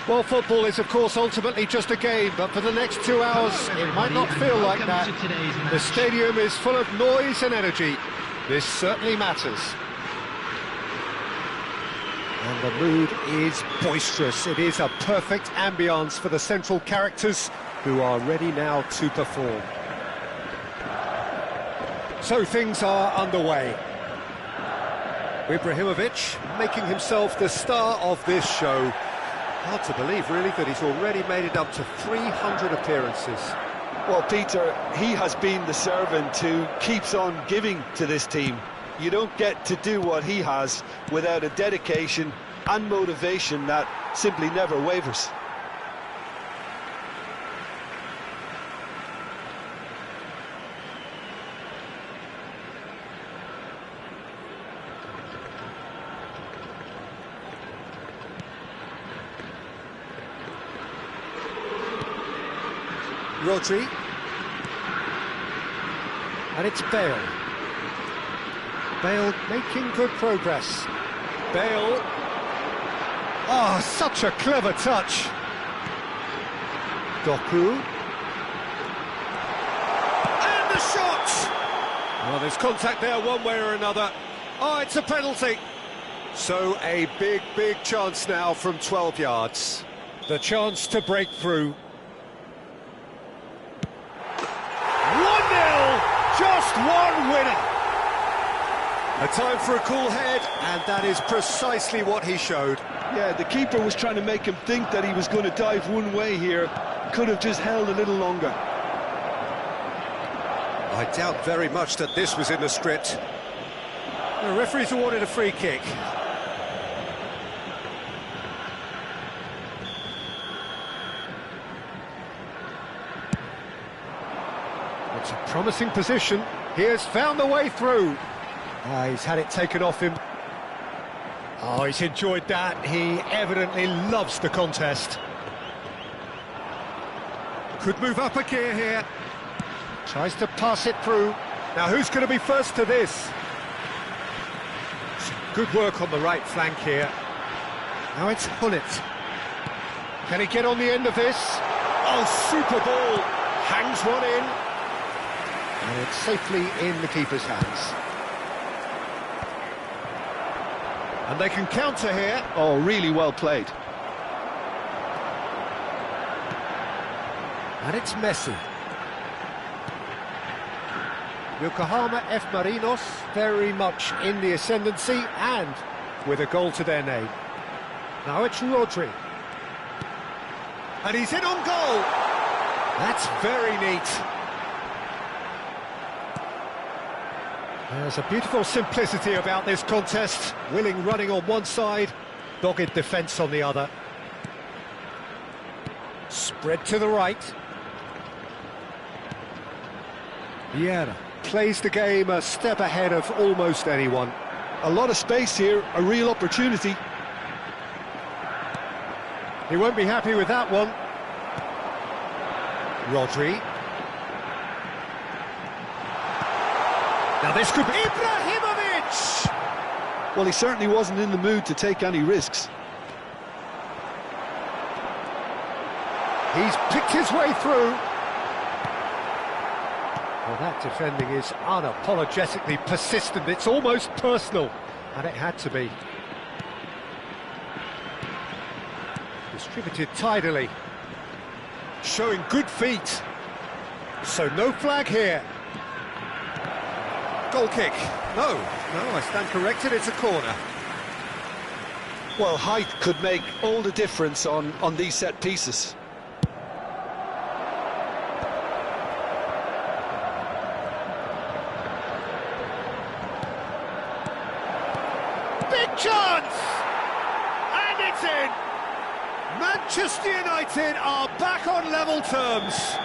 Well, football is, of course, ultimately just a game, but for the next 2 hours, it might not feel like that. The stadium is full of noise and energy. This certainly matters. And the mood is boisterous. It is a perfect ambience for the central characters who are ready now to perform. So things are underway. Ibrahimovic making himself the star of this show. Hard to believe, really, that he's already made it up to 300 appearances. Well, Peter, he has been the servant who keeps on giving to this team. You don't get to do what he has without a dedication and motivation that simply never wavers. Rodri, and it's Bale. Bale making good progress. Bale, oh, such a clever touch. Doku, and the shot! Well, there's contact there one way or another. Oh, it's a penalty. So a big chance now from 12 yards. The chance to break through. 1-0, just one winner. A time for a cool head, and that is precisely what he showed. Yeah, the keeper was trying to make him think that he was going to dive one way here. Could have just held a little longer. I doubt very much that this was in the script. The referee's awarded a free kick. It's a promising position. He has found the way through. He's had it taken off him. Oh, he's enjoyed that. He evidently loves the contest. Could move up a gear here. Tries to pass it through. Now, who's going to be first to this? Some good work on the right flank here. Now it's Hullet. Can he get on the end of this? Oh, super ball. Hangs one in. And it's safely in the keeper's hands. And they can counter here. Oh, really well played. And it's Messi. Yokohama F. Marinos very much in the ascendancy and with a goal to their name. Now it's Rodri. And he's in on goal. That's very neat. There's a beautiful simplicity about this contest. Willing running on one side, dogged defence on the other. Spread to the right. Vieira plays the game a step ahead of almost anyone. A lot of space here, a real opportunity. He won't be happy with that one. Rodri. Now this could be Ibrahimovic! Well, he certainly wasn't in the mood to take any risks. He's picked his way through. Well, that defending is unapologetically persistent. It's almost personal, and it had to be. Distributed tidily. Showing good feet. So no flag here. Goal kick. No, I stand corrected, it's a corner. Well, height could make all the difference on these set pieces. Big chance! And it's in! Manchester United are back on level terms.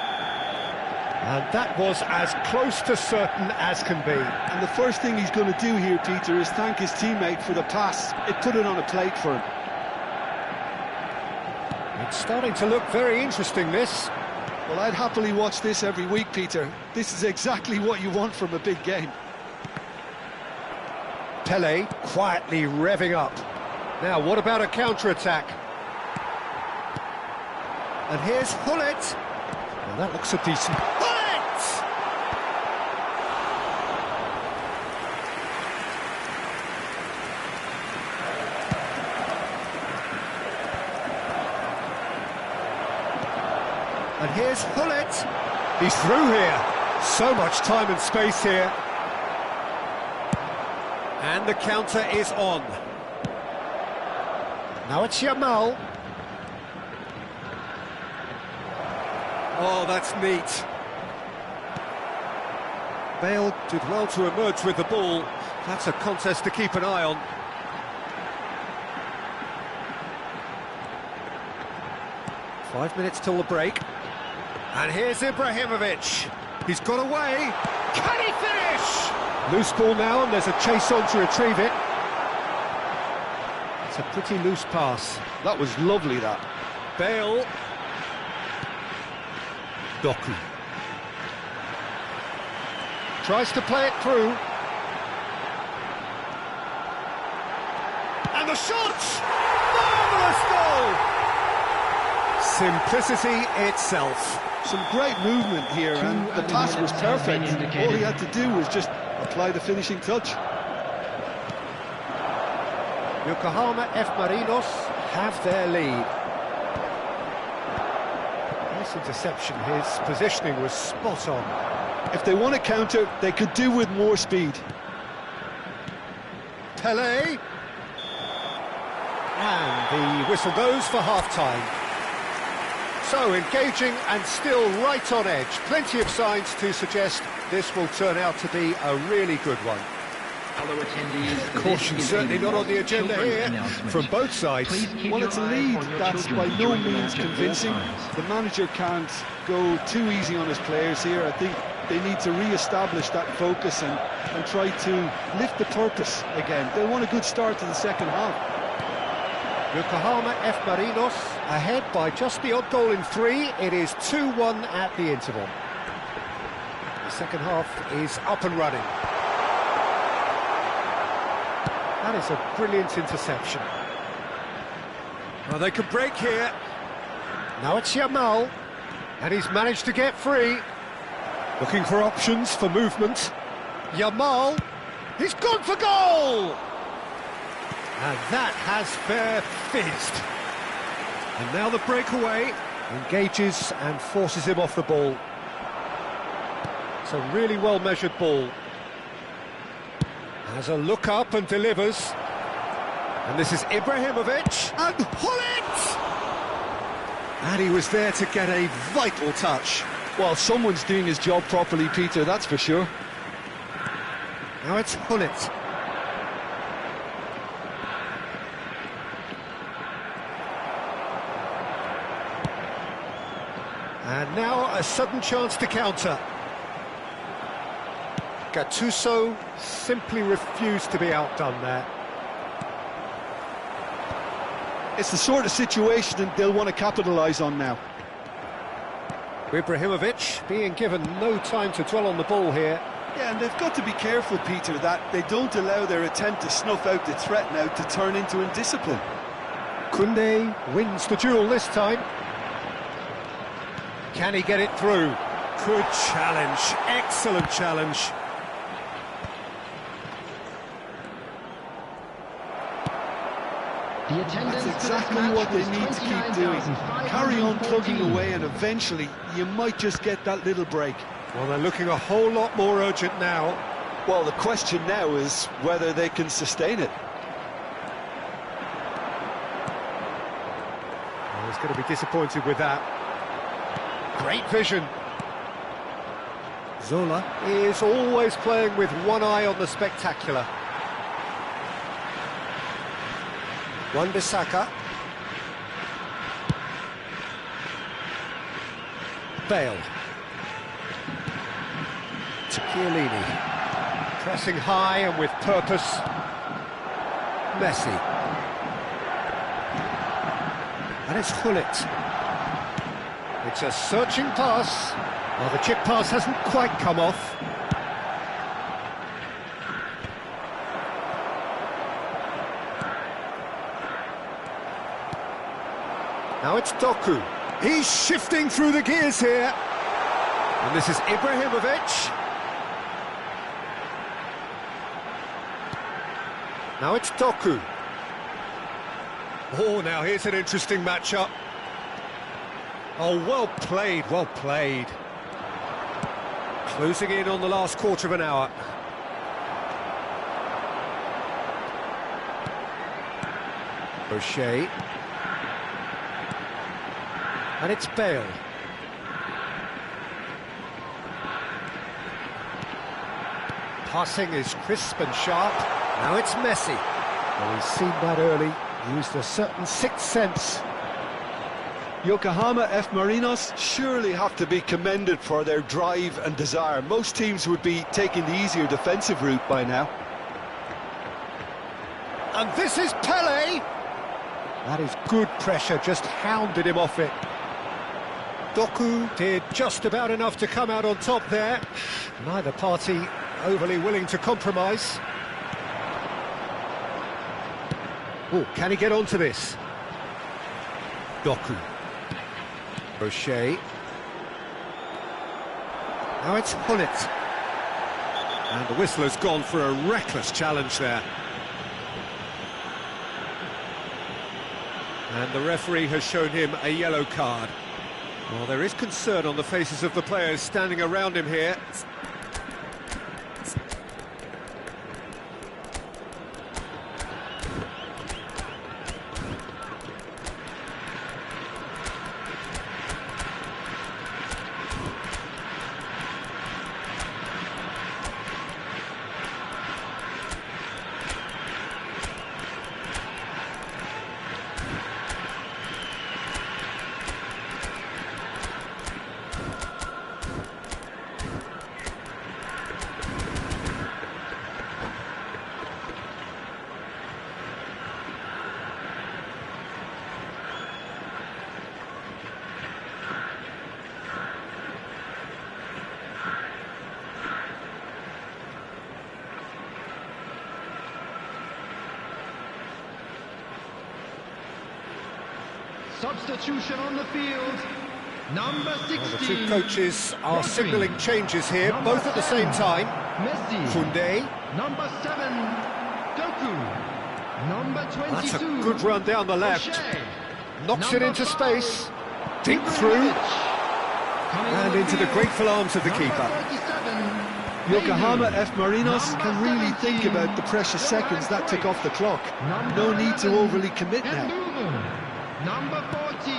And that was as close to certain as can be. And the first thing he's going to do here, Peter, is thank his teammate for the pass. It put it on a plate for him. It's starting to look very interesting, this. Well, I'd happily watch this every week, Peter. This is exactly what you want from a big game. Pele quietly revving up. Now, what about a counter-attack? And here's Hullet. Well, that looks a decent... Hullet! And here's Hullet. He's through here. So much time and space here. And the counter is on. Now it's Yamal. Oh, that's neat. Bale did well to emerge with the ball. That's a contest to keep an eye on. Five minutes till the break. And here's Ibrahimovic. He's got away. Can he finish? Loose ball now, and there's a chase on to retrieve it. It's a pretty loose pass. That was lovely, that. Bale. Doku. Tries to play it through. And the shot! Marvellous goal! Simplicity itself. Some great movement here, and the pass was perfect. All he had to do was just apply the finishing touch. Yokohama F. Marinos have their lead. Nice interception, his positioning was spot on. If they want to counter, they could do with more speed. Pelé. And the whistle goes for half-time. So engaging and still right on edge. Plenty of signs to suggest this will turn out to be a really good one. Caution certainly not on the agenda here from both sides. Well, it's a lead that's by no means convincing. The manager can't go too easy on his players here. I think they need to re-establish that focus and try to lift the purpose again. They want a good start to the second half. Yokohama F. Marinos ahead by just the odd goal in 3. It is 2-1 at the interval. The second half is up and running. That is a brilliant interception. Well, they could break here. Now it's Yamal, and he's managed to get free. Looking for options for movement. Yamal, he's gone for goal! And that has fair fizzed. And now the breakaway engages and forces him off the ball. It's a really well-measured ball. Has a look up and delivers. And this is Ibrahimovic. And Hullet! And he was there to get a vital touch. Well, someone's doing his job properly, Peter, that's for sure. Now it's Hullet. And now a sudden chance to counter. Gattuso simply refused to be outdone there. It's the sort of situation that they'll want to capitalise on now. Ibrahimovic being given no time to dwell on the ball here. Yeah, and they've got to be careful, Peter, that they don't allow their attempt to snuff out the threat now to turn into indiscipline. Koundé wins the duel this time. Can he get it through? Good challenge, excellent challenge. That's exactly what they need to keep doing. Carry on plugging away, and eventually you might just get that little break. Well, they're looking a whole lot more urgent now. Well, the question now is whether they can sustain it. Well, he's going to be disappointed with that. Great vision. Zola is always playing with one eye on the spectacular. Wan-Bissaka. Bale. To Chiellini. Pressing high and with purpose. Messi. And it's Hullet. It's a searching pass. Well, the chip pass hasn't quite come off. Now it's Doku. He's shifting through the gears here. And this is Ibrahimovic. Now it's Doku. Oh, now here's an interesting matchup. Oh, well played, well played. Closing in on the last quarter of an hour. O'Shea. And it's Bale. Passing is crisp and sharp. Now it's Messi. Well, he's seen that early, used a certain sixth sense. Yokohama F. Marinos surely have to be commended for their drive and desire. Most teams would be taking the easier defensive route by now. And this is Pele. That is good pressure, just hounded him off it. Doku did just about enough to come out on top there. Neither party overly willing to compromise. Oh, can he get onto this? Doku. O'Shea. Now it's Hullet. And the whistle has gone for a reckless challenge there. And the referee has shown him a yellow card. Well, there is concern on the faces of the players standing around him here. Substitution on the field, number 16. Well, the two coaches are signalling changes here, both at the same time. Messi. Koundé. Number 7, Doku. Number 22. That's a good run down the left. O'Shea. Knocks it into space. Deep Ibrahimovic. through. Coming And on into the field, grateful arms of the number keeper. 37, Yokohama Menu. F. Marinos Number can really 17, think about the precious seconds that took off the clock. Number No need to 11, overly commit now. Ndugu. Number 14,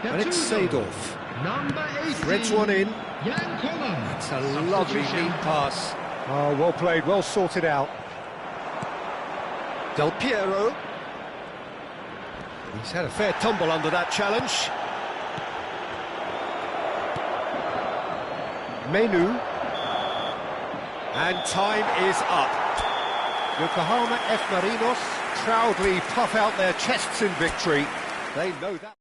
And it's Gattuso. Seedorf. Number 18, Threads one in. Jan Koller. It's a lovely Substitution. neat pass. Oh, well played, well sorted out. Del Piero. He's had a fair tumble under that challenge. Menu. And time is up. Yokohama F. Marinos proudly puff out their chests in victory. They know that.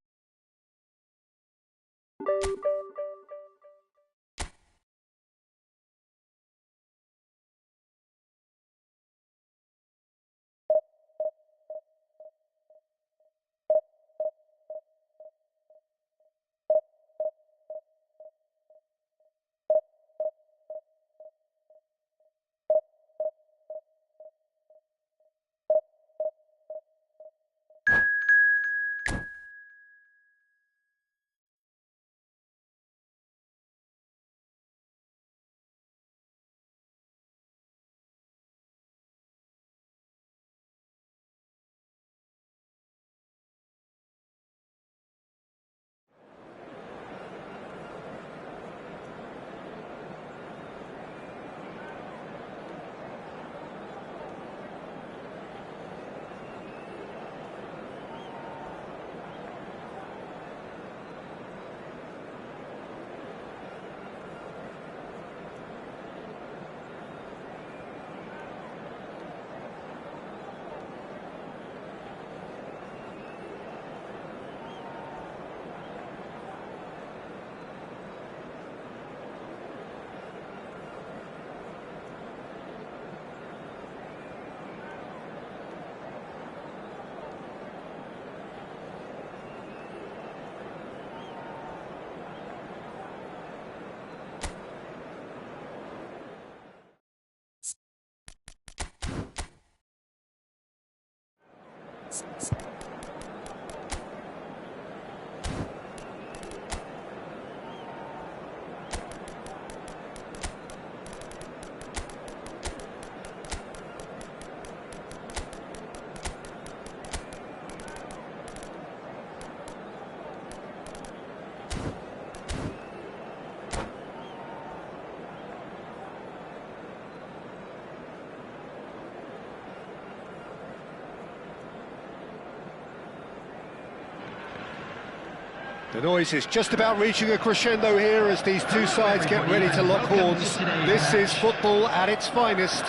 The noise is just about reaching a crescendo here as these two sides get ready to lock horns. This is football at its finest.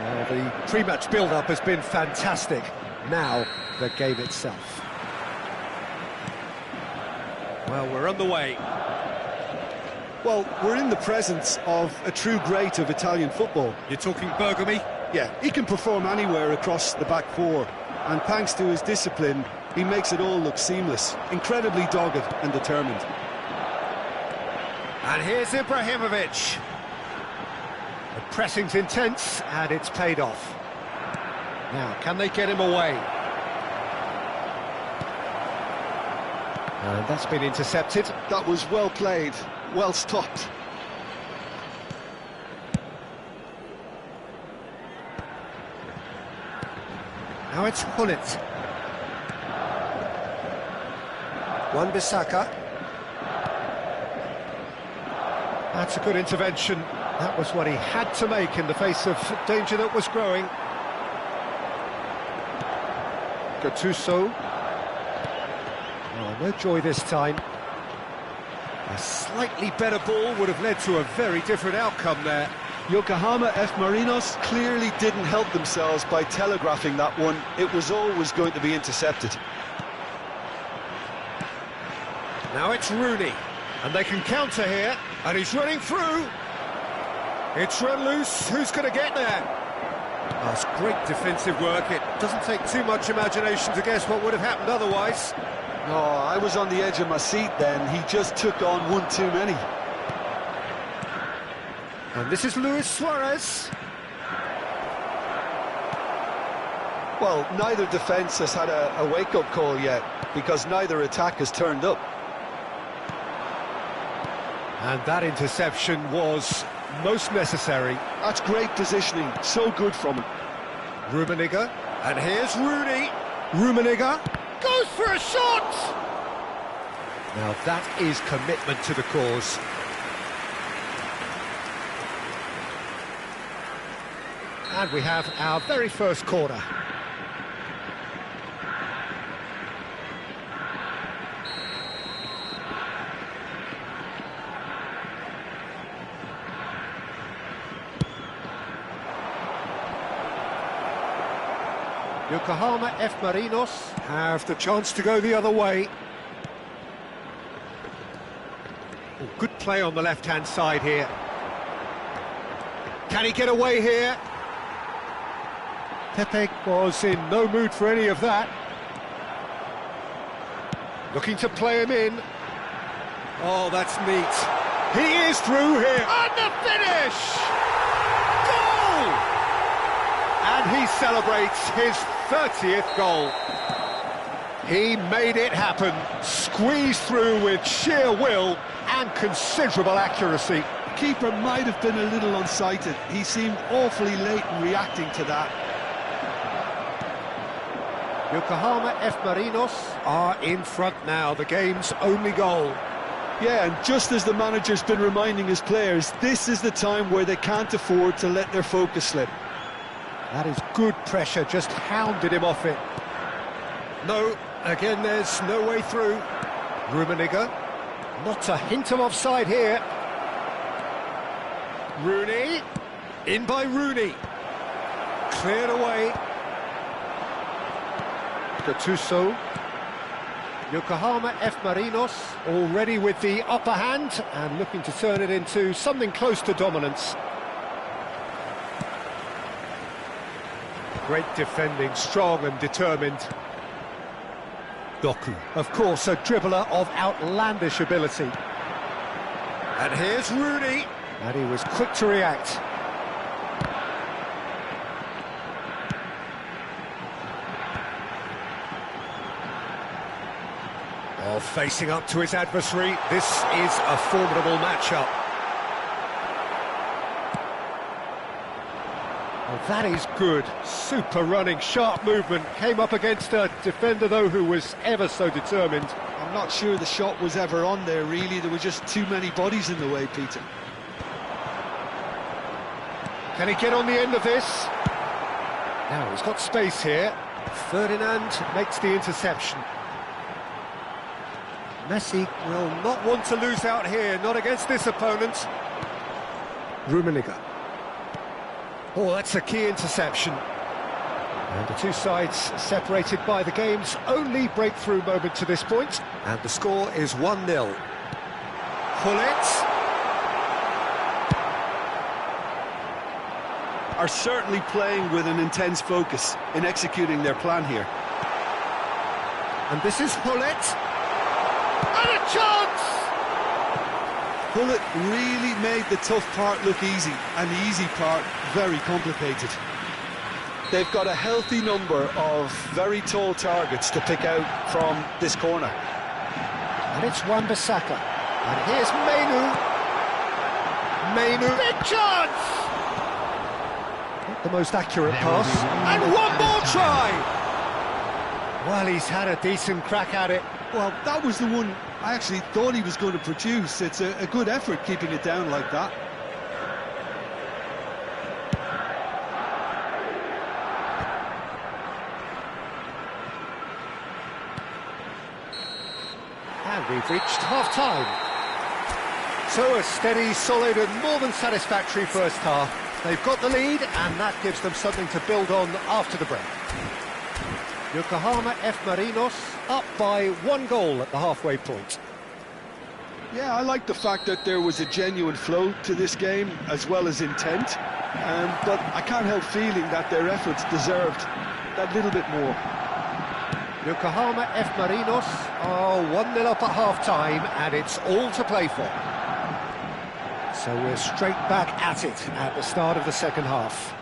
Well, the pre-match build-up has been fantastic. Now, the game itself. Well, we're on the way. Well, we're in the presence of a true great of Italian football. You're talking Bergami? Yeah, he can perform anywhere across the back four, and thanks to his discipline, he makes it all look seamless. Incredibly dogged and determined. And here's Ibrahimovic. The pressing's intense, and it's paid off. Now, can they get him away? And that's been intercepted. That was well played, well stopped. Now it's Hullet. Wan-Bissaka. That's a good intervention. That was what he had to make in the face of danger that was growing. Gattuso. Oh, no joy this time. A slightly better ball would have led to a very different outcome there. Yokohama F. Marinos clearly didn't help themselves by telegraphing that one. It was always going to be intercepted. Now it's Rooney, and they can counter here, and he's running through. It's run loose, who's going to get there? Oh, it's great defensive work. It doesn't take too much imagination to guess what would have happened otherwise. Oh, I was on the edge of my seat then. He just took on one too many. And this is Luis Suarez. Well, neither defence has had a wake-up call yet, because neither attack has turned up. And that interception was most necessary. That's great positioning, so good from him. Rummenigge, and here's Rooney. Rummenigge goes for a shot! Now that is commitment to the cause. And we have our very first corner. Yokohama F. Marinos have the chance to go the other way. Oh, good play on the left-hand side here. Can he get away here? Pepe was in no mood for any of that. Looking to play him in. Oh, that's neat. He is through here. And the finish! Goal! And he celebrates his 30th goal. He made it happen, squeezed through with sheer will and considerable accuracy. The keeper might have been a little unsighted. He seemed awfully late in reacting to that. Yokohama F. Marinos are in front now, the game's only goal. Yeah, and just as the manager's been reminding his players, this is the time where they can't afford to let their focus slip. That is good pressure, just hounded him off it. No, again there's no way through. Rummenigge, not a hint of offside here. Rooney, in by Rooney. Cleared away. Gattuso. Yokohama F. Marinos already with the upper hand and looking to turn it into something close to dominance. Great defending, strong and determined. Doku, of course, a dribbler of outlandish ability. And here's Rooney. And he was quick to react. Facing up to his adversary, this is a formidable matchup. Well, that is good. Super running, sharp movement. Came up against a defender, though, who was ever so determined. I'm not sure the shot was ever on there, really. There were just too many bodies in the way, Peter. Can he get on the end of this? Now, he's got space here. Ferdinand makes the interception. Messi will not want to lose out here, not against this opponent. Rummenigge. Oh, that's a key interception. And the two sides separated by the game's only breakthrough moment to this point. And the score is 1-0. Hullet. Are certainly playing with an intense focus in executing their plan here. And this is Hullet. And a chance! Hullet really made the tough part look easy, and the easy part very complicated. They've got a healthy number of very tall targets to pick out from this corner. And it's Wan-Bissaka. And here's Menu. Big chance! Not the most accurate pass. And one more try! Well, he's had a decent crack at it. Well, that was the one I actually thought he was going to produce. It's a good effort keeping it down like that. And we've reached half-time. So a steady, solid and more than satisfactory first half. They've got the lead and that gives them something to build on after the break. Yokohama F. Marinos up by 1 goal at the halfway point. Yeah, I like the fact that there was a genuine flow to this game as well as intent, but I can't help feeling that their efforts deserved that little bit more. Yokohama F. Marinos are 1-0 up at half-time and it's all to play for. So we're straight back at it at the start of the second half.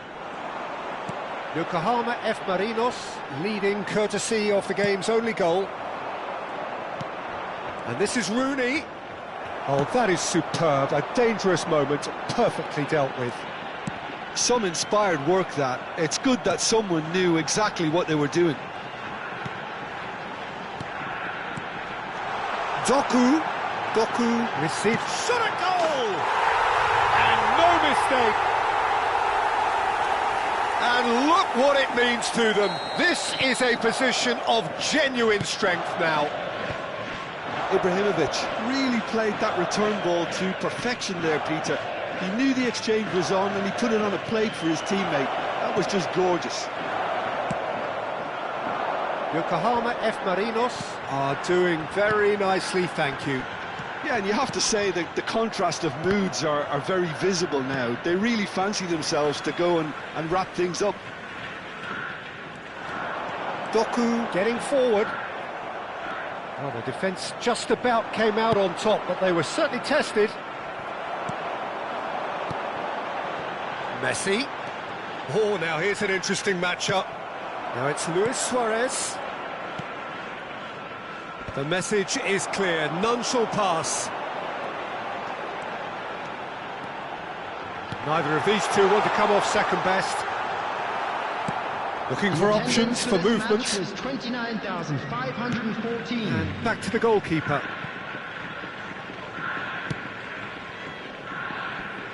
Yokohama F. Marinos leading courtesy of the game's only goal. And this is Rooney. Oh, that is superb. A dangerous moment, perfectly dealt with. Some inspired work that. It's good that someone knew exactly what they were doing. Doku receives shot at goal! And no mistake! And look what it means to them. This is a position of genuine strength now. Ibrahimovic really played that return ball to perfection there, Peter. He knew the exchange was on and he put it on a plate for his teammate. That was just gorgeous. Yokohama F. Marinos are doing very nicely, thank you. Yeah, and you have to say that the contrast of moods are very visible now. They really fancy themselves to go and wrap things up. Doku getting forward. Well, the defence just about came out on top, but they were certainly tested. Messi. Oh, now here's an interesting matchup. Now it's Luis Suarez. The message is clear, none shall pass. Neither of these two want to come off second best. Looking for options for movement. 29,514. And back to the goalkeeper.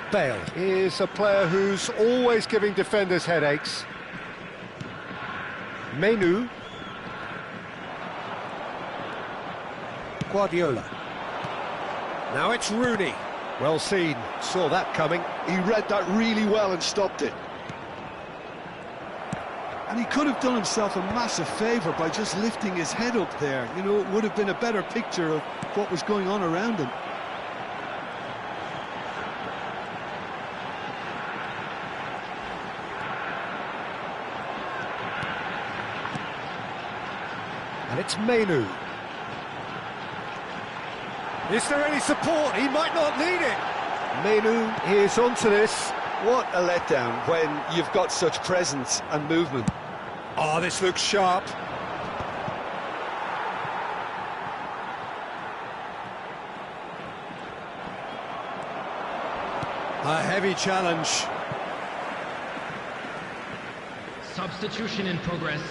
Bale is a player who's always giving defenders headaches. Menu. Guardiola. Now it's Rooney. Well seen, saw that coming. He read that really well and stopped it. And he could have done himself a massive favour by just lifting his head up there. You know, it would have been a better picture of what was going on around him. And it's Menu. Is there any support? He might not need it. Menu is onto this. What a letdown when you've got such presence and movement. Oh, this looks sharp. A heavy challenge. Substitution in progress.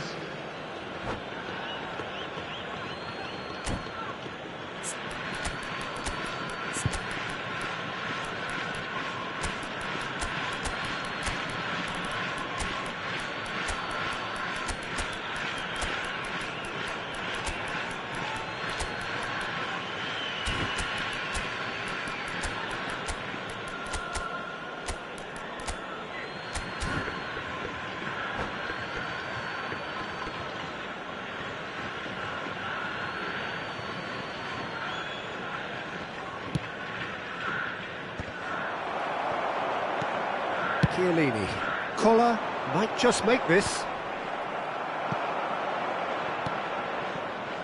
Chiellini. Collar might just make this.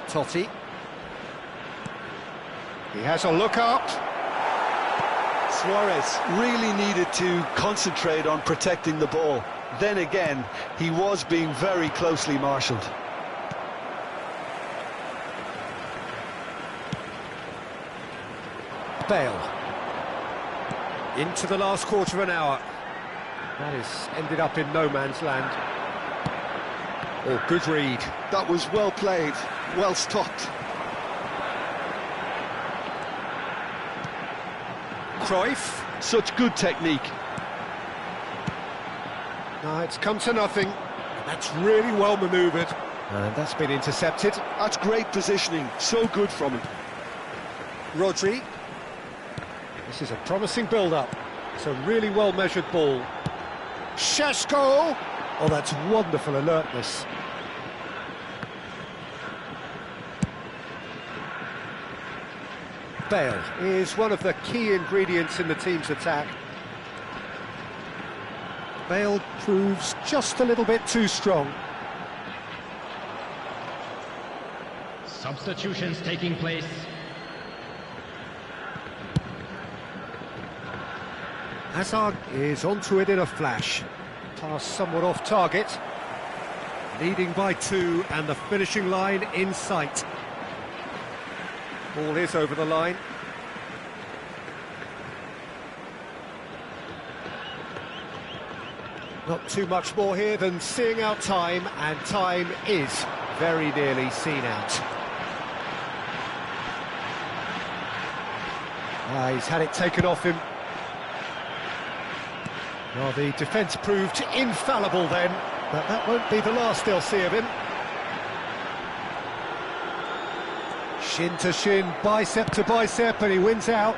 Totti. He has a look up. Suarez really needed to concentrate on protecting the ball. Then again, he was being very closely marshalled. Bale. Into the last quarter of an hour. That has ended up in no man's land. Oh, good read. That was well played, well stopped. Cruyff. Such good technique. No, it's come to nothing. That's really well manoeuvred. And that's been intercepted. That's great positioning, so good from him. Rodri. This is a promising build-up. It's a really well-measured ball. Šeško! Oh, that's wonderful alertness. Bale is one of the key ingredients in the team's attack. Bale proves just a little bit too strong. Substitutions taking place. Hazard is onto it in a flash. Pass somewhat off target. Leading by 2 and the finishing line in sight. Ball is over the line. Not too much more here than seeing out time, and time is very nearly seen out. He's had it taken off him. Well, the defence proved infallible then, but that won't be the last they'll see of him. Shin to shin, bicep to bicep, and he wins out.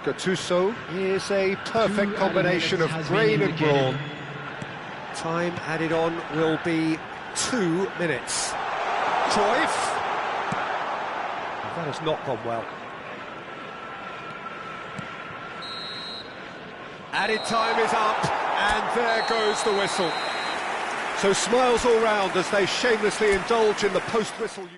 Gattuso is a perfect combination of brain and brawn. Time added on will be 2 minutes. Cruyff. That has not gone well. Added time is up, and there goes the whistle. So smiles all round as they shamelessly indulge in the post-whistle.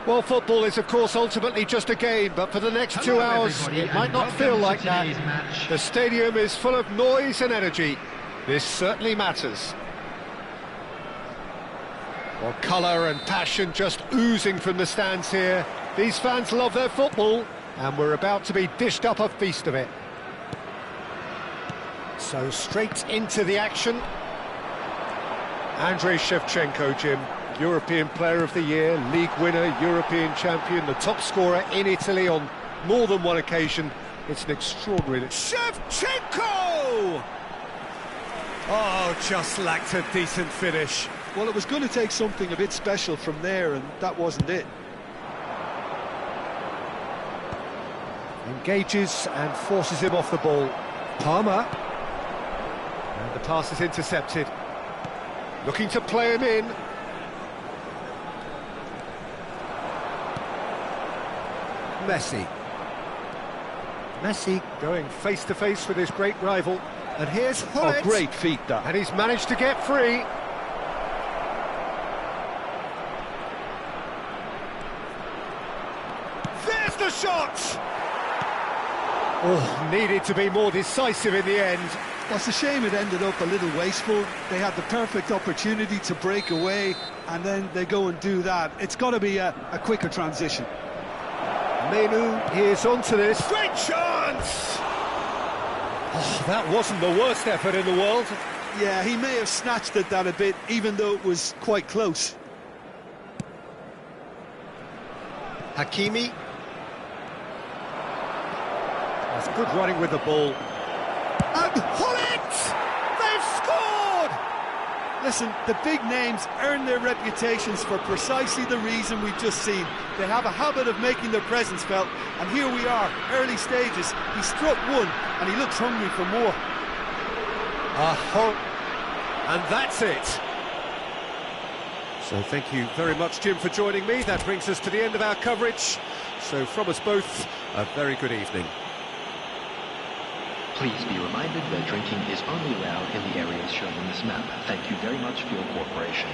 Well, football is, of course, ultimately just a game, but for the next 2 hours, everybody, it might and not feel welcome like to that. today's match. The stadium is full of noise and energy. This certainly matters. Well, colour and passion just oozing from the stands here. These fans love their football, and we're about to be dished up a feast of it. So straight into the action. Andrei Shevchenko, Jim, European Player of the Year, League winner, European champion, the top scorer in Italy on more than one occasion. It's an extraordinary... Shevchenko! Oh, just lacked a decent finish. Well, it was going to take something a bit special from there, and that wasn't it. Engages and forces him off the ball. Palmer. And the pass is intercepted. Looking to play him in. Messi. Messi going face-to-face with his great rival. And here's Hullet. Oh, great feat, that. And he's managed to get free. There's the shot! Oh, needed to be more decisive in the end. Well, it's a shame it ended up a little wasteful. They had the perfect opportunity to break away, and then they go and do that. It's got to be a quicker transition. Menu is onto this. Great chance! Oh, that wasn't the worst effort in the world. Yeah, he may have snatched at that a bit, even though it was quite close. Hakimi. That's good running with the ball. And Hullet! They've scored! Listen, the big names earn their reputations for precisely the reason we've just seen. They have a habit of making their presence felt, and here we are, early stages. He struck one, and he looks hungry for more. And that's it. So thank you very much, Jim, for joining me. That brings us to the end of our coverage. So from us both, a very good evening. Please be reminded that drinking is only allowed in the areas shown on this map. Thank you very much for your cooperation.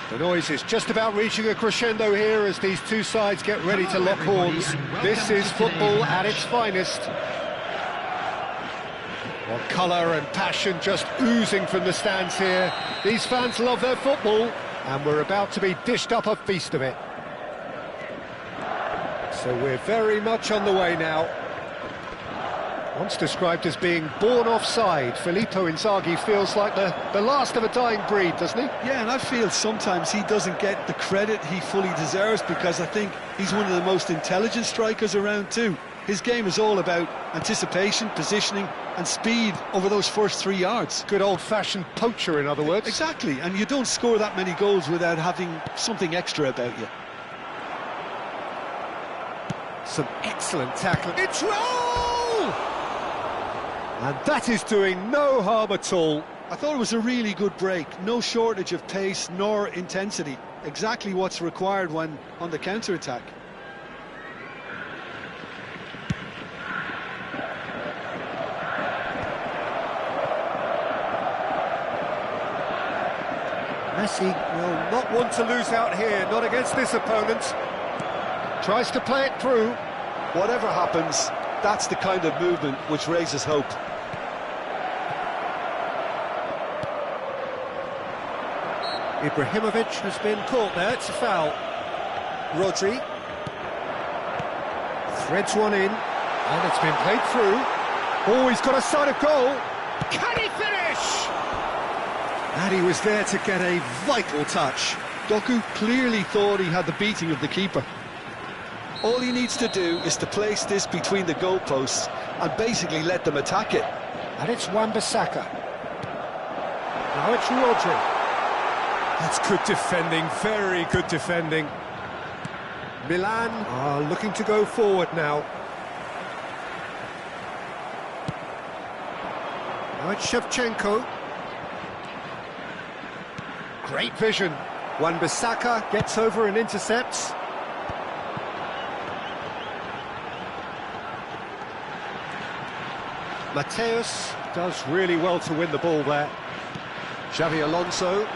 The noise is just about reaching a crescendo here as these two sides get ready to lock horns. This is football at its finest. Well, colour and passion just oozing from the stands here. These fans love their football, and we're about to be dished up a feast of it. So we're very much on the way now. Once described as being born offside, Filippo Inzaghi feels like the last of a dying breed, doesn't he? Yeah, and I feel sometimes he doesn't get the credit he fully deserves, because I think he's one of the most intelligent strikers around too. His game is all about anticipation, positioning and speed over those first 3 yards. Good old-fashioned poacher, in other words. Exactly, and you don't score that many goals without having something extra about you. Some excellent tackling. It's roll! And that is doing no harm at all. I thought it was a really good break. No shortage of pace nor intensity. Exactly what's required when on the counter-attack. Messi will not want to lose out here, not against this opponent. Tries to play it through. Whatever happens, that's the kind of movement which raises hope. Ibrahimovic has been caught there, it's a foul. Rodri threads one in, and it's been played through. Oh, he's got a sight of goal. Can he finish? And he was there to get a vital touch. Doku clearly thought he had the beating of the keeper. All he needs to do is to place this between the goalposts and basically let them attack it. And it's Wan-Bissaka. Now it's Rodri. That's good defending, very good defending. Milan are looking to go forward now. Now it's Shevchenko. Great vision. Wan-Bissaka gets over and intercepts. Mateus does really well to win the ball there. Xavi Alonso.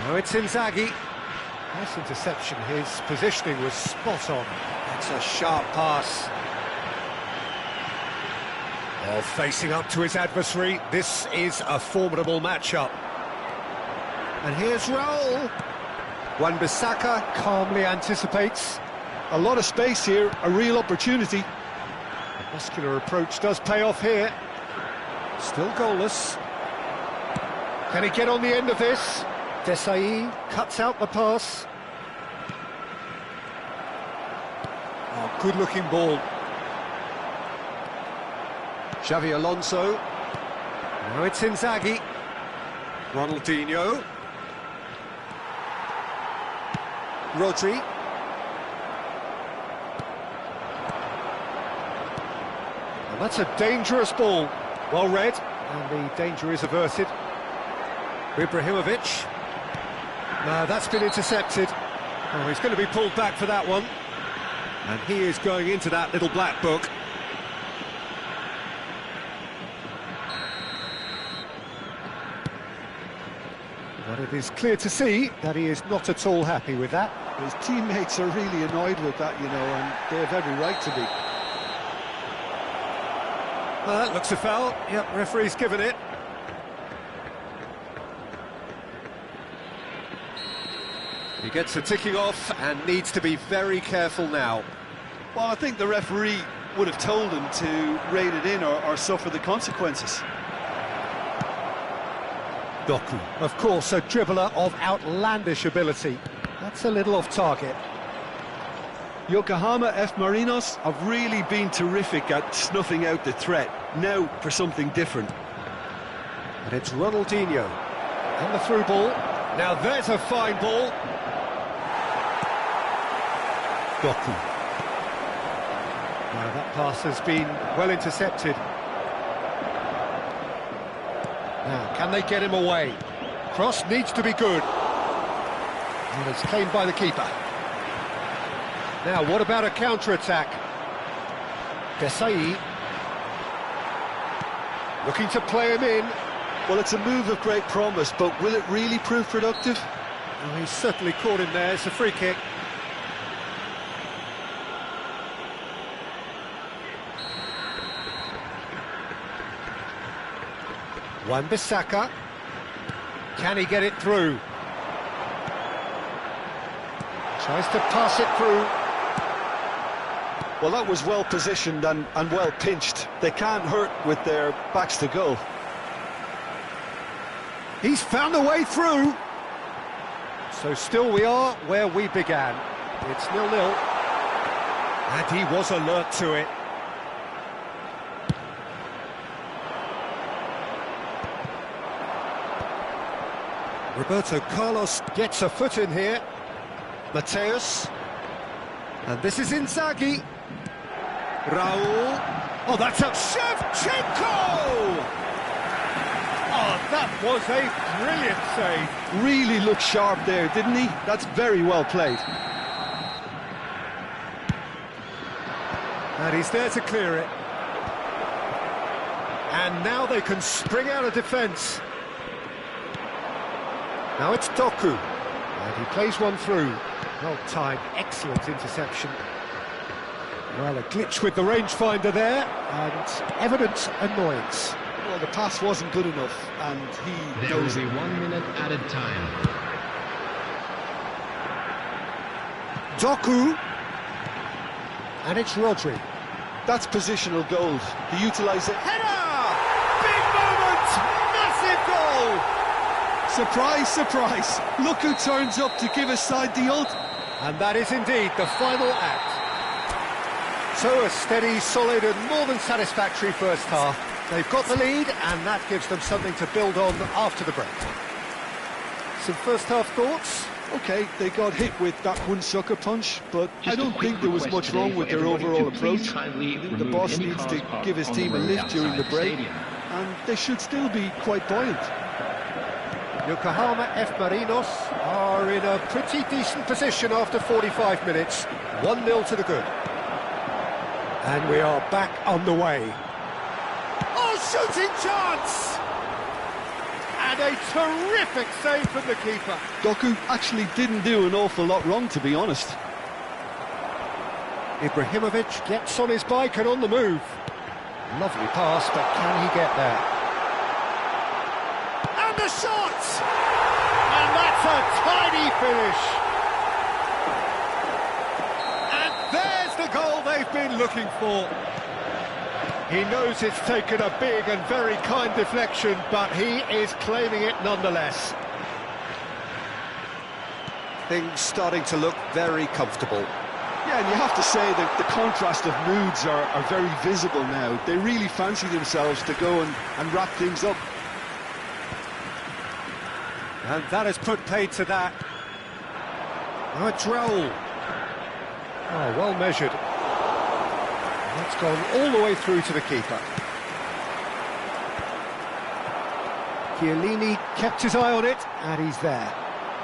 Now it's Inzaghi. Nice interception, his positioning was spot on. That's a sharp pass. Oh, facing up to his adversary, this is a formidable matchup. And here's Raul. Wan-Bissaka calmly anticipates. A lot of space here, a real opportunity. The muscular approach does pay off here. Still goalless. Can he get on the end of this? Desai cuts out the pass. Oh, good-looking ball. Xavi Alonso. Now it's Inzaghi. Ronaldinho. Rodri. And that's a dangerous ball. Well read, and the danger is averted. Ibrahimovic. No, that's been intercepted. Oh, he's going to be pulled back for that one. And he is going into that little black book. But it is clear to see that he is not at all happy with that. His teammates are really annoyed with that, you know, and they have every right to be. Well, that looks a foul. Yep, referee's given it. He gets the ticking off and needs to be very careful now. Well, I think the referee would have told him to rein it in or suffer the consequences. Doku, of course, a dribbler of outlandish ability. That's a little off target. Yokohama F. Marinos have really been terrific at snuffing out the threat. Now for something different. And it's Ronaldinho. And the through ball. Now there's a fine ball. Doku. Now that pass has been well intercepted. Now, can they get him away? Cross needs to be good. And it's claimed by the keeper. Now, what about a counter-attack? Desai. Looking to play him in. Well, it's a move of great promise, but will it really prove productive? Oh, he's certainly caught him there. It's a free kick. Wan-Bissaka. Can he get it through? Tries to pass it through. Well, that was well positioned and well pinched. They can't hurt with their backs to goal. He's found a way through. So still we are where we began. It's 0-0. And he was alert to it. Roberto Carlos gets a foot in here. Mateus. And this is Inzaghi. Raul. Oh, that's up. Shevchenko! Oh, that was a brilliant save. Really looked sharp there, didn't he? That's very well played. And he's there to clear it. And now they can spring out of defence. Now it's Doku. And he plays one through. Well timed, excellent interception. Well, a glitch with the rangefinder there, and evident annoyance. Well, the pass wasn't good enough, and he There knows will it. be 1 minute added time. Doku. And it's Rodri. That's positional gold. He utilised it. Header! Big moment! Massive goal! Surprise, surprise. Look who turns up to give his side the ult. And that is indeed the final act. So a steady, solid and more than satisfactory first half. They've got the lead and that gives them something to build on after the break. Some first half thoughts? Okay, they got hit with that one sucker punch, but I Just a don't quick think there was request much wrong today with for their everybody overall to please approach. kindly I think the remove boss any needs cars to parked give his on team a the road lift during the outside break, stadium. and they should still be quite buoyant. Yokohama F. Marinos are in a pretty decent position after 45 minutes. 1-0 to the good. And we are back on the way. Oh, shooting chance! And a terrific save from the keeper. Doku actually didn't do an awful lot wrong, to be honest. Ibrahimovic gets on his bike and on the move. Lovely pass, but can he get there? And the shot! And that's a tidy finish. And there's the goal they've been looking for. He knows it's taken a big and very kind deflection, but he is claiming it nonetheless. Things starting to look very comfortable. Yeah, and you have to say that the contrast of moods are very visible now. They really fancy themselves to go and wrap things up. And that has put paid to that. Now it's Raul. Oh, well measured. That's gone all the way through to the keeper. Chiellini kept his eye on it, and he's there.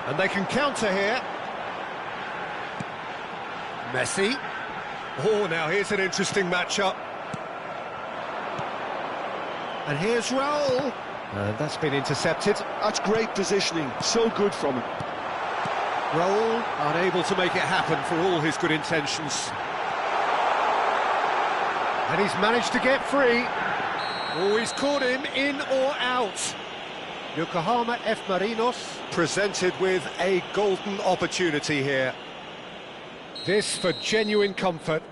And they can counter here. Messi. Oh, now here's an interesting matchup. And here's Raul. That's been intercepted. That's great positioning, so good from him. Raul unable to make it happen for all his good intentions. And he's managed to get free. Oh, he's caught him in or out. Yokohama F. Marinos presented with a golden opportunity here. This for genuine comfort.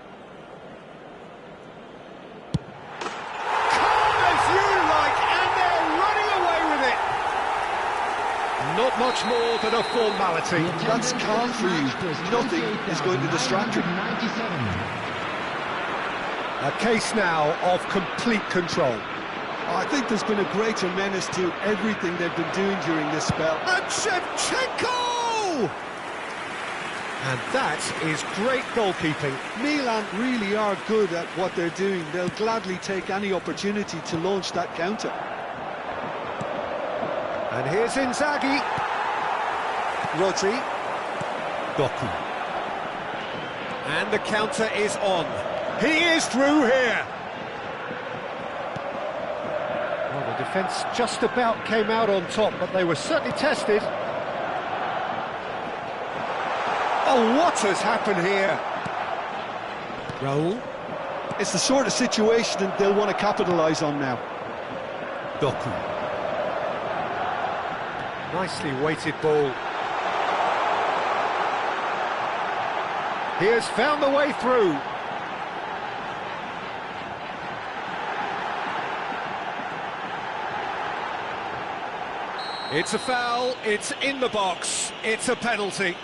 Calm as you like, and they're running away with it. Not much more than a formality. That's calm for you. Nothing is going to distract him. 97. A case now of complete control. I think there's been a greater menace to everything they've been doing during this spell. And Shevchenko! And that is great goalkeeping. Milan really are good at what they're doing. They'll gladly take any opportunity to launch that counter. And here's Inzaghi. Rodri. Doku. And the counter is on. He is through here. Well, the defence just about came out on top, but they were certainly tested. Oh, what has happened here? Raul. It's the sort of situation that they'll want to capitalise on now. Doku. Nicely weighted ball. He has found the way through. It's a foul, it's in the box, it's a penalty.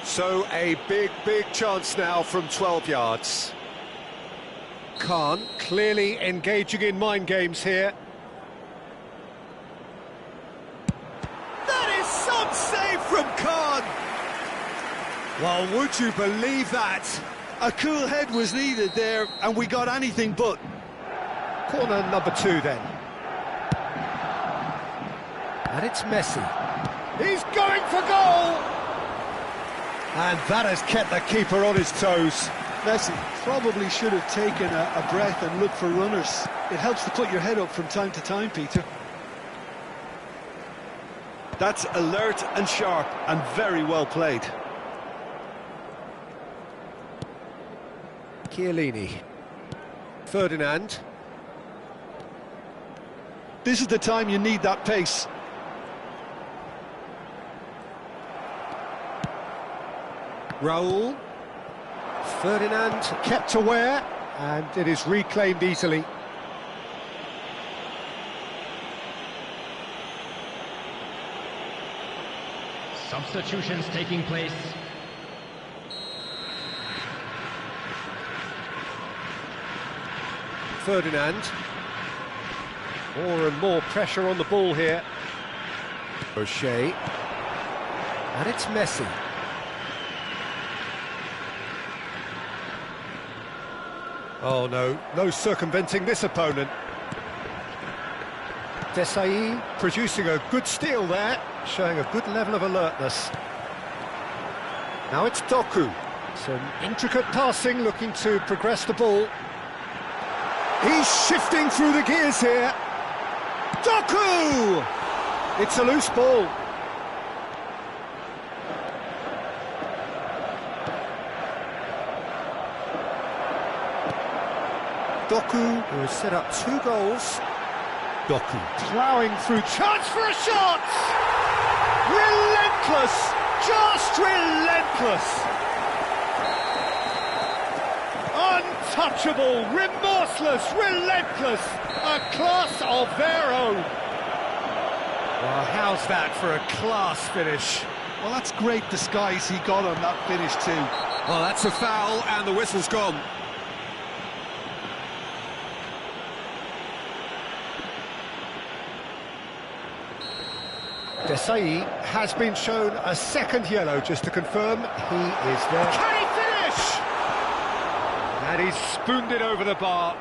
So a big chance now from 12 yards. Khan clearly engaging in mind games here. That is some save from Khan! Well, would you believe that? A cool head was needed there, and we got anything but. Corner number 2 then. And it's Messi. He's going for goal! And that has kept the keeper on his toes. Messi probably should have taken a breath and looked for runners. It helps to put your head up from time to time, Peter. That's alert and sharp and very well played. Chiellini. Ferdinand. This is the time you need that pace. Raul. Ferdinand kept aware, and it is reclaimed easily. Substitutions taking place. Ferdinand. More and more pressure on the ball here. O'Shea. And it's Messi. Oh no circumventing this opponent. Desai producing a good steal there, showing a good level of alertness. Now it's Doku. Some intricate passing, looking to progress the ball. He's shifting through the gears here. Doku! It's a loose ball. Doku, who has set up 2 goals. Doku ploughing through, chance for a shot! Relentless! Just relentless! Untouchable, remorseless, relentless! A class of their own! Well, how's that for a class finish? Well, that's great disguise he got on that finish too. Well, that's a foul and the whistle's gone. Desai has been shown a second yellow, just to confirm he is there. Can he finish? And he's spooned it over the bar.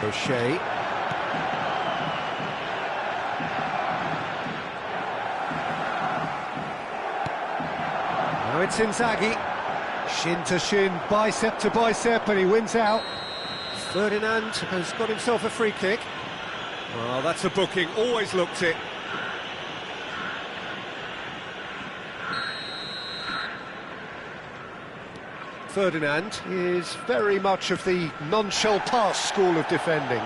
O'Shea. Now it's Inzaghi. Shin to shin, bicep to bicep, and he wins out. Ferdinand has got himself a free kick. Well, that's a booking, always looked it. Ferdinand is very much of the non-shell pass school of defending.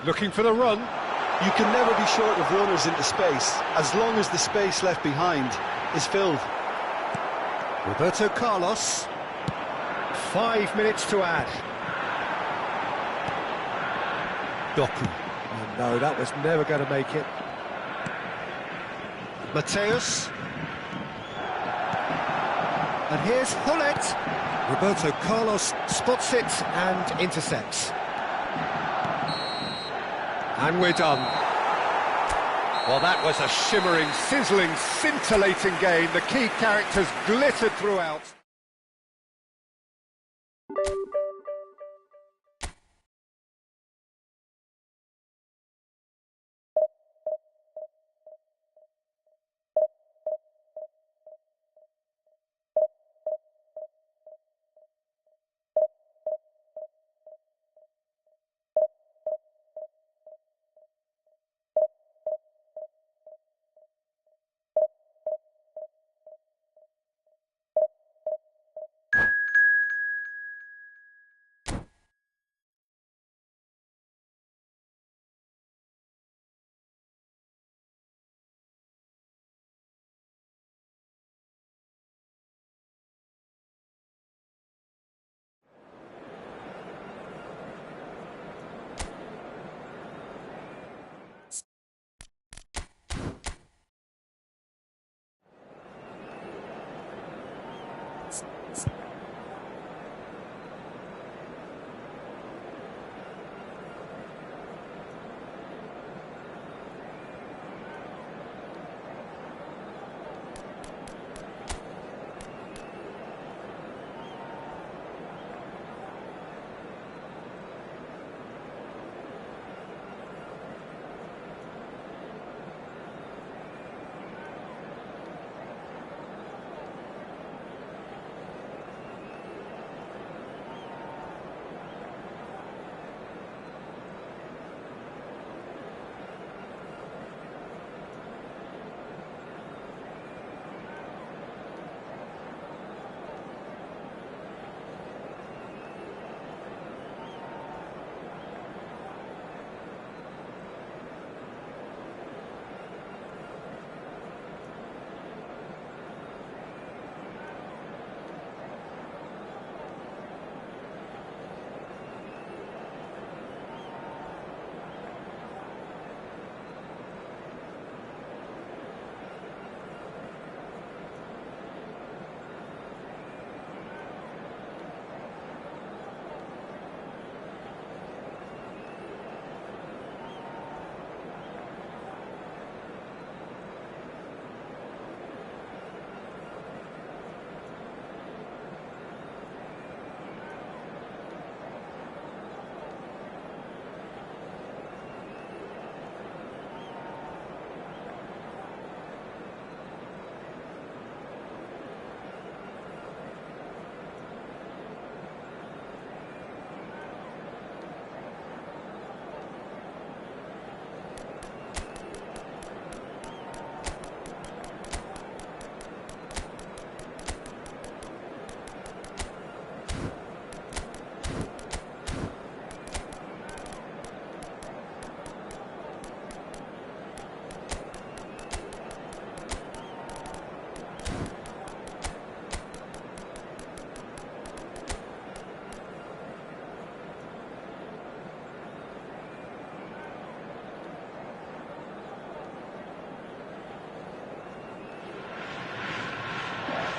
Looking for the run. You can never be short of runners into space, as long as the space left behind is filled. Roberto Carlos. 5 minutes to add. Doku. Oh, no, that was never going to make it. Mateus. And here's Hullet. Roberto Carlos spots it and intercepts. And we're done. Well, that was a shimmering, sizzling, scintillating game. The key characters glittered throughout.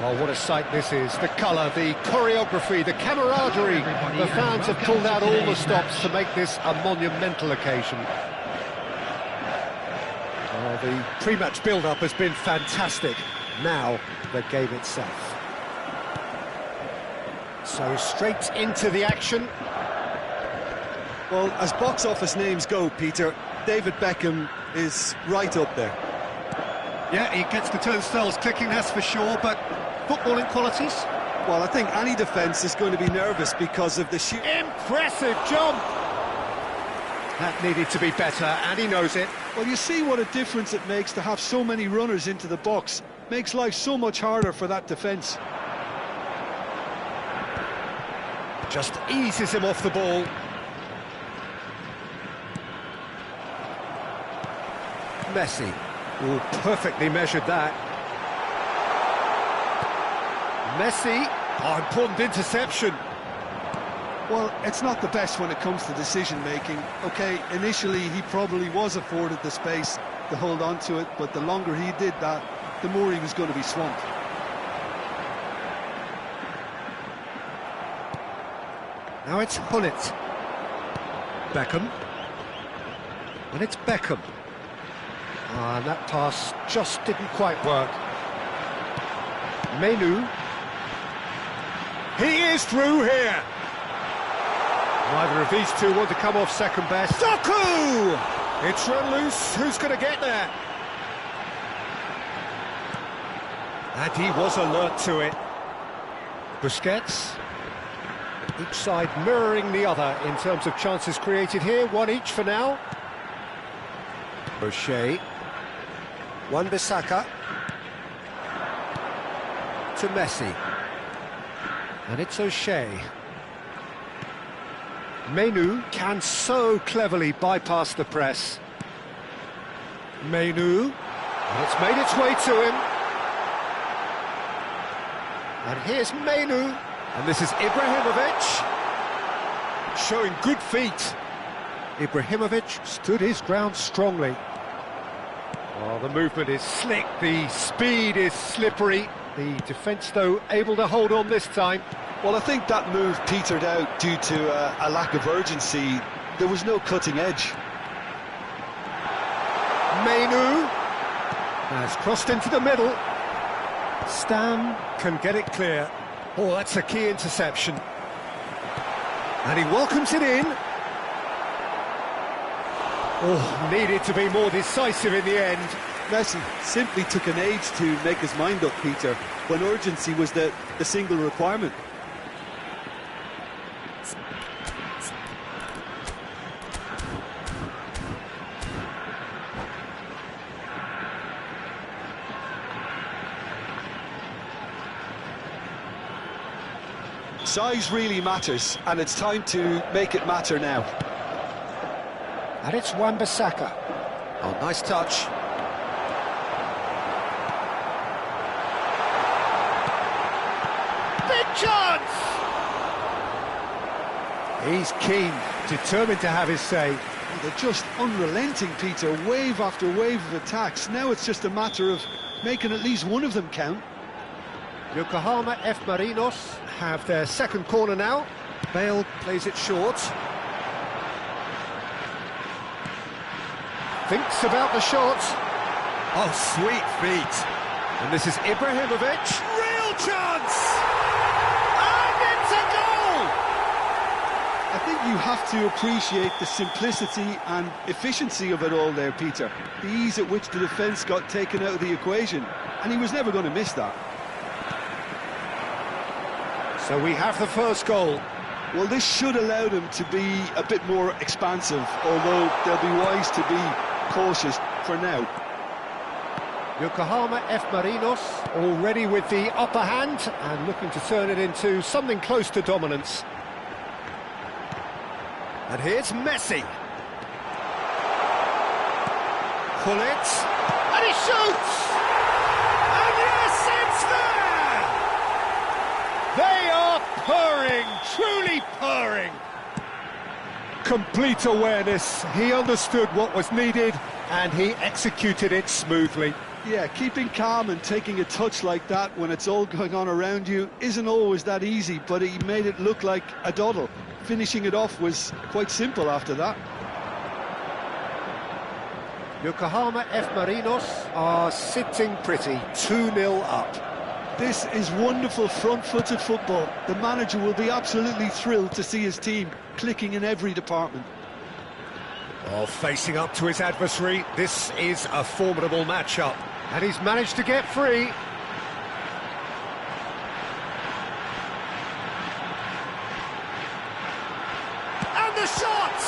Well, what a sight this is. The colour, the choreography, the camaraderie. The fans have pulled out all the stops to make this a monumental occasion. Well, the pre-match build-up has been fantastic. Now, the game itself. So straight into the action. Well, as box office names go, Peter, David Beckham is right up there. Yeah, he gets the turnstiles clicking, that's for sure, but footballing qualities? Well, I think any defence is going to be nervous because of the sheer... Impressive jump! That needed to be better, and he knows it. Well, you see what a difference it makes to have so many runners into the box. Makes life so much harder for that defence. Just eases him off the ball. Messi. Oh, perfectly measured that. Messi. Oh, important interception. Well, it's not the best when it comes to decision-making. OK, initially he probably was afforded the space to hold on to it, but the longer he did that, the more he was going to be swamped. Now it's Hullet. Beckham. And it's Beckham. And that pass just didn't quite work. Menu. He is through here. Neither of these two want to come off second best. Doku! It's run loose. Who's going to get there? And he was alert to it. Busquets. Each side mirroring the other in terms of chances created here. One each for now. O'Shea. Wan-Bissaka. To Messi. And it's O'Shea. Menu can so cleverly bypass the press. Menu. And it's made its way to him. And here's Menu. And this is Ibrahimovic. Showing good feet. Ibrahimovic stood his ground strongly. Oh, the movement is slick, the speed is slippery. The defence, though, able to hold on this time. Well, I think that move petered out due to a lack of urgency. There was no cutting edge. Menu has crossed into the middle. Stam can get it clear. Oh, that's a key interception. And he welcomes it in. Oh, needed to be more decisive in the end. Messi simply took an age to make his mind up, Peter, when urgency was the single requirement. Size really matters, and it's time to make it matter now. And it's Wan-Bissaka. Oh, nice touch. Big chance! He's keen, determined to have his say. They're just unrelenting, Peter, wave after wave of attacks. Now it's just a matter of making at least one of them count. Yokohama F. Marinos have their second corner now. Bale plays it short. Thinks about the shot. Oh, sweet feet. And this is Ibrahimovic. Real chance! And it's a goal! I think you have to appreciate the simplicity and efficiency of it all there, Peter. The ease at which the defence got taken out of the equation. And he was never going to miss that. So we have the first goal. Well, this should allow them to be a bit more expansive, although they'll be wise to be cautious for now. Yokohama F. Marinos already with the upper hand and looking to turn it into something close to dominance. And here's Messi. Pullet. And he shoots! And yes, it's there! They are purring, truly purring. Complete awareness. He understood what was needed and he executed it smoothly. Yeah, keeping calm and taking a touch like that when it's all going on around you isn't always that easy, but he made it look like a doddle. Finishing it off was quite simple after that. Yokohama F. Marinos are sitting pretty, 2-0 up. This is wonderful front-footed football. The manager will be absolutely thrilled to see his team clicking in every department. Oh, facing up to his adversary, this is a formidable matchup. And he's managed to get free. And the shot!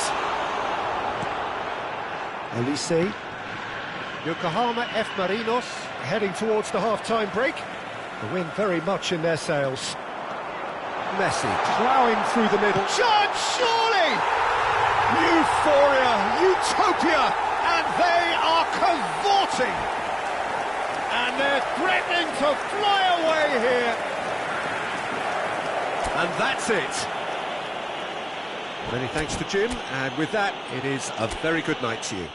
Elise. Yokohama F. Marinos heading towards the half-time break. The wind very much in their sails. Messi ploughing through the middle. Chance, surely! Euphoria, utopia, and they are cavorting. And they're threatening to fly away here. And that's it. Many thanks to Jim, and with that, it is a very good night to you.